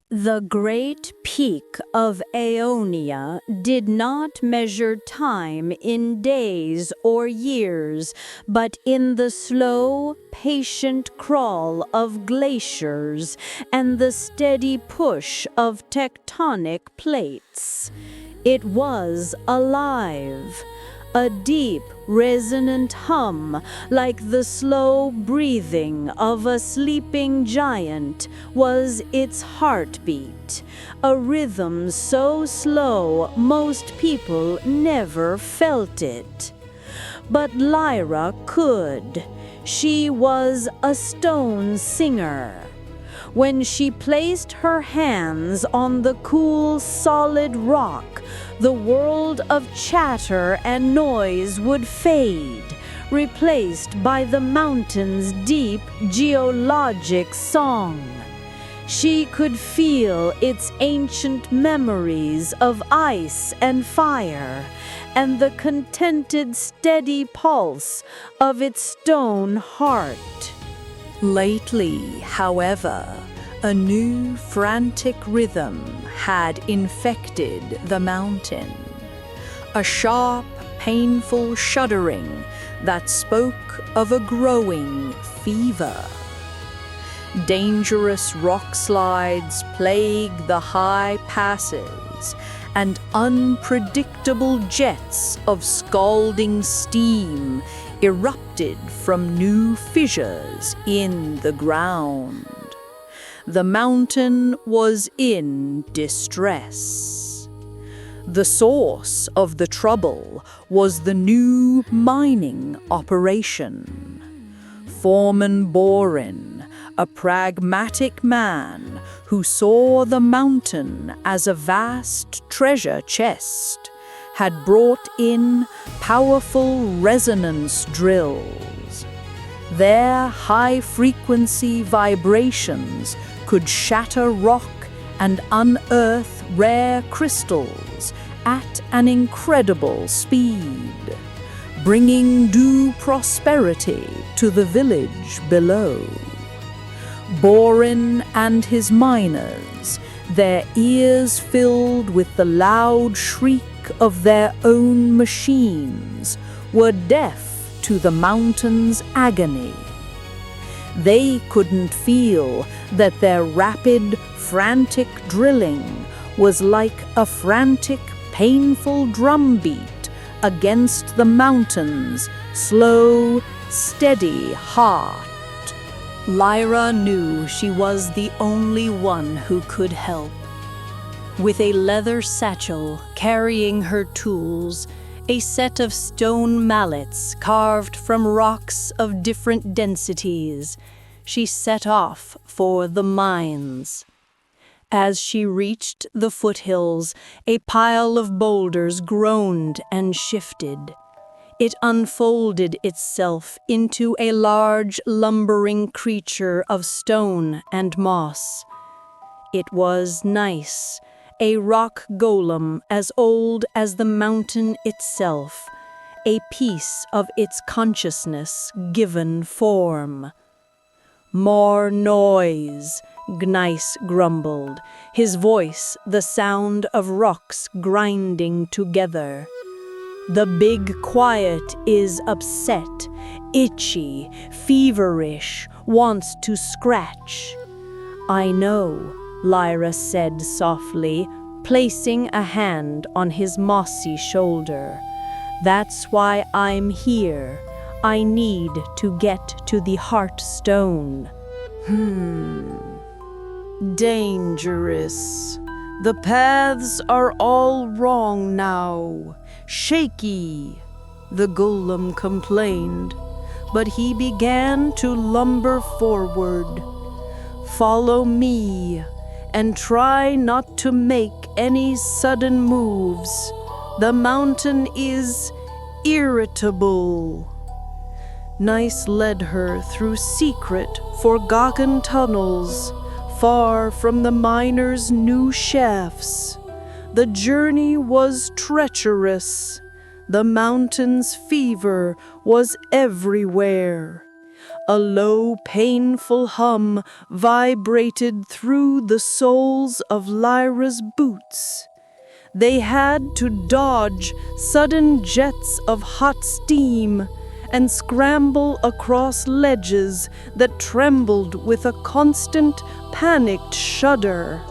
The great peak of Aeonia did not measure time in days or years, but in the slow, patient crawl of glaciers and the steady push of tectonic plates. It was alive. A deep, resonant hum, like the slow breathing of a sleeping giant, was its heartbeat, a rhythm so slow most people never felt it. But Lyra could. She was a stone singer. When she placed her hands on the cool, solid rock, the world of chatter and noise would fade, replaced by the mountain's deep geologic song. She could feel its ancient memories of ice and fire, and the contented, steady pulse of its stone heart. Lately, however, a new frantic rhythm had infected the mountain. A sharp, painful shuddering that spoke of a growing fever. Dangerous rock slides plagued the high passes, and unpredictable jets of scalding steam erupted from new fissures in the ground. The mountain was in distress. The source of the trouble was the new mining operation. Foreman Borin, a pragmatic man who saw the mountain as a vast treasure chest, had brought in powerful resonance drills. Their high-frequency vibrations could shatter rock and unearth rare crystals at an incredible speed, bringing due prosperity to the village below. Borin and his miners, their ears filled with the loud shriek of their own machines, were deaf to the mountain's agony. They couldn't feel that their rapid, frantic drilling was like a frantic, painful drumbeat against the mountain's slow, steady heart. Lyra knew she was the only one who could help. With a leather satchel carrying her tools, a set of stone mallets carved from rocks of different densities, she set off for the mines. As she reached the foothills, a pile of boulders groaned and shifted. It unfolded itself into a large, lumbering creature of stone and moss. It was nice. A rock golem as old as the mountain itself, a piece of its consciousness given form. "More noise," Gneiss grumbled, his voice the sound of rocks grinding together. "The big quiet is upset, itchy, feverish, wants to scratch." "I know," Lyra said softly, placing a hand on his mossy shoulder. "That's why I'm here. I need to get to the Heartstone." Dangerous. The paths are all wrong now. Shaky, the golem complained, but he began to lumber forward. "Follow me, and try not to make any sudden moves. The mountain is irritable." Gneiss led her through secret, forgotten tunnels, far from the miners' new shafts. The journey was treacherous. The mountain's fever was everywhere. A low, painful hum vibrated through the soles of Lyra's boots. They had to dodge sudden jets of hot steam and scramble across ledges that trembled with a constant, panicked shudder.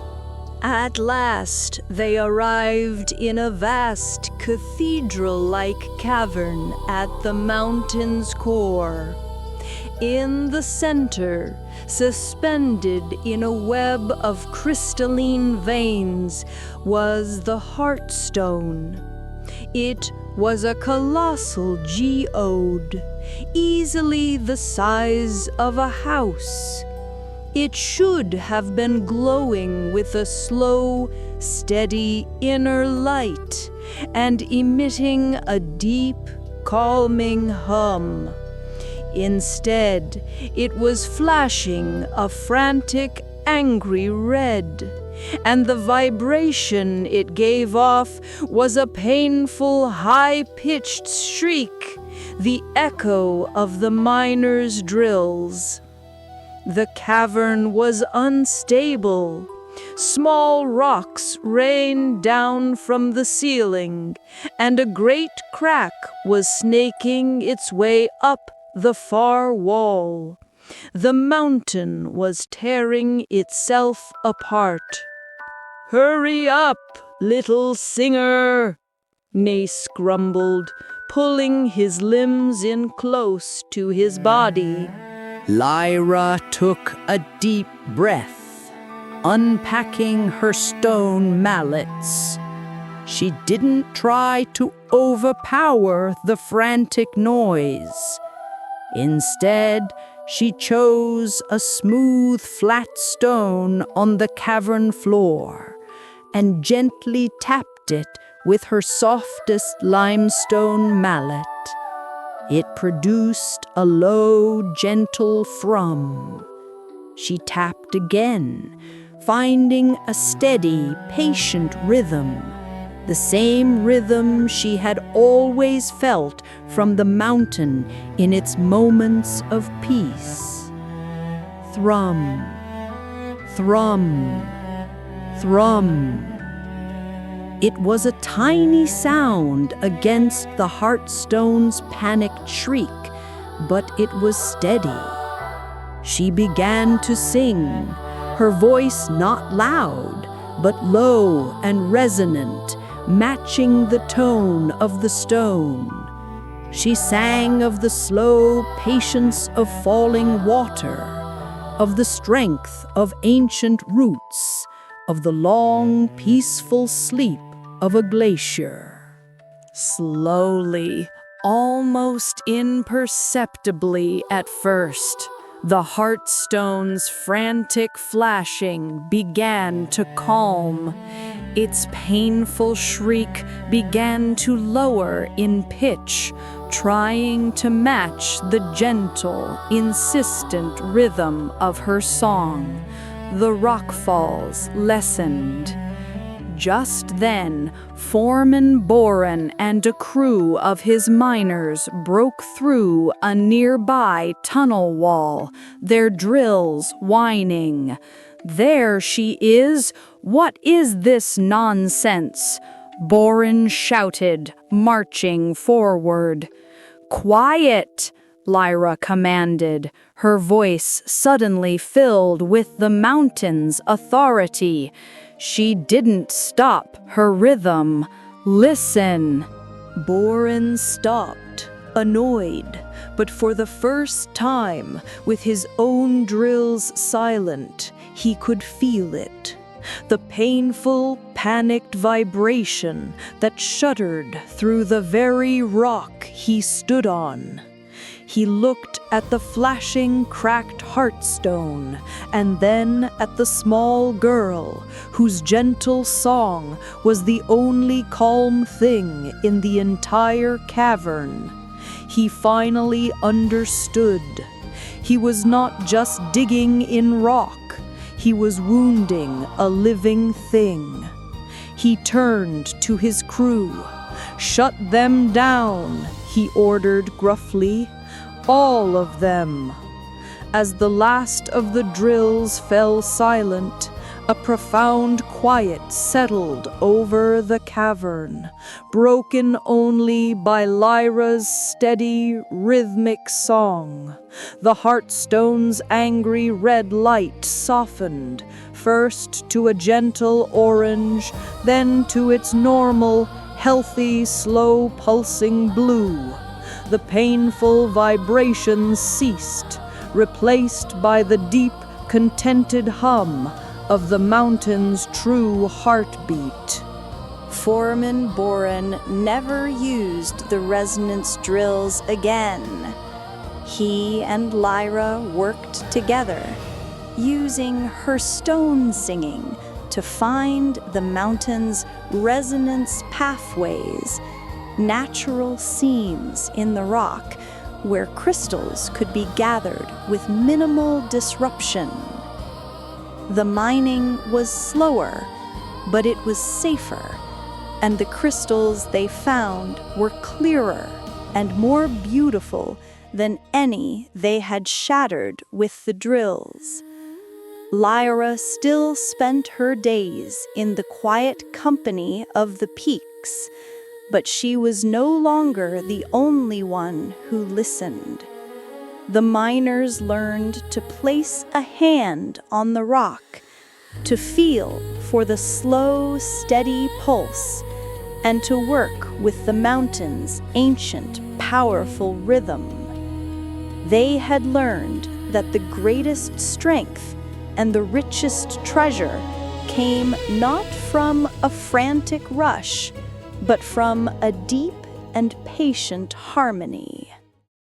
At last, they arrived in a vast cathedral-like cavern at the mountain's core. In the center, suspended in a web of crystalline veins, was the Heartstone. It was a colossal geode, easily the size of a house. It should have been glowing with a slow, steady inner light and emitting a deep, calming hum. Instead, it was flashing a frantic, angry red, and the vibration it gave off was a painful, high-pitched shriek, the echo of the miners' drills. The cavern was unstable. Small rocks rained down from the ceiling, and a great crack was snaking its way up the far wall. The mountain was tearing itself apart. "Hurry up, little singer," Nace grumbled, pulling his limbs in close to his body. Lyra took a deep breath, unpacking her stone mallets. She didn't try to overpower the frantic noise. Instead, she chose a smooth, flat stone on the cavern floor and gently tapped it with her softest limestone mallet. It produced a low, gentle thrum. She tapped again, finding a steady, patient rhythm, the same rhythm she had always felt from the mountain in its moments of peace. Thrum, thrum, thrum. It was a tiny sound against the Heartstone's panicked shriek, but it was steady. She began to sing, her voice not loud, but low and resonant, matching the tone of the stone. She sang of the slow patience of falling water, of the strength of ancient roots, of the long, peaceful sleep of a glacier. Slowly, almost imperceptibly at first, the Heartstone's frantic flashing began to calm. Its painful shriek began to lower in pitch, trying to match the gentle, insistent rhythm of her song. The rockfalls lessened. Just then, Foreman Boren and a crew of his miners broke through a nearby tunnel wall, their drills whining. "There she is! What is this nonsense?" Boren shouted, marching forward. "Quiet!" Lyra commanded, her voice suddenly filled with the mountain's authority. She didn't stop her rhythm. "Listen!" Boren stopped, annoyed, but for the first time, with his own drills silent, he could feel it. The painful, panicked vibration that shuddered through the very rock he stood on. He looked at the flashing, cracked Heartstone, and then at the small girl, whose gentle song was the only calm thing in the entire cavern. He finally understood. He was not just digging in rock. He was wounding a living thing. He turned to his crew. "Shut them down," he ordered gruffly. "All of them, As the last of the drills fell silent, a profound quiet settled over the cavern, broken only by Lyra's steady, rhythmic song. The Heartstone's angry red light softened, first to a gentle orange, then to its normal, healthy, slow-pulsing blue. The painful vibrations ceased, replaced by the deep, contented hum of the mountain's true heartbeat. Foreman Boren never used the resonance drills again. He and Lyra worked together, using her stone singing to find the mountain's resonance pathways, natural seams in the rock where crystals could be gathered with minimal disruption. The mining was slower, but it was safer, and the crystals they found were clearer and more beautiful than any they had shattered with the drills. Lyra still spent her days in the quiet company of the peaks, but she was no longer the only one who listened. The miners learned to place a hand on the rock, to feel for the slow, steady pulse, and to work with the mountain's ancient, powerful rhythm. They had learned that the greatest strength and the richest treasure came not from a frantic rush, but from a deep and patient harmony.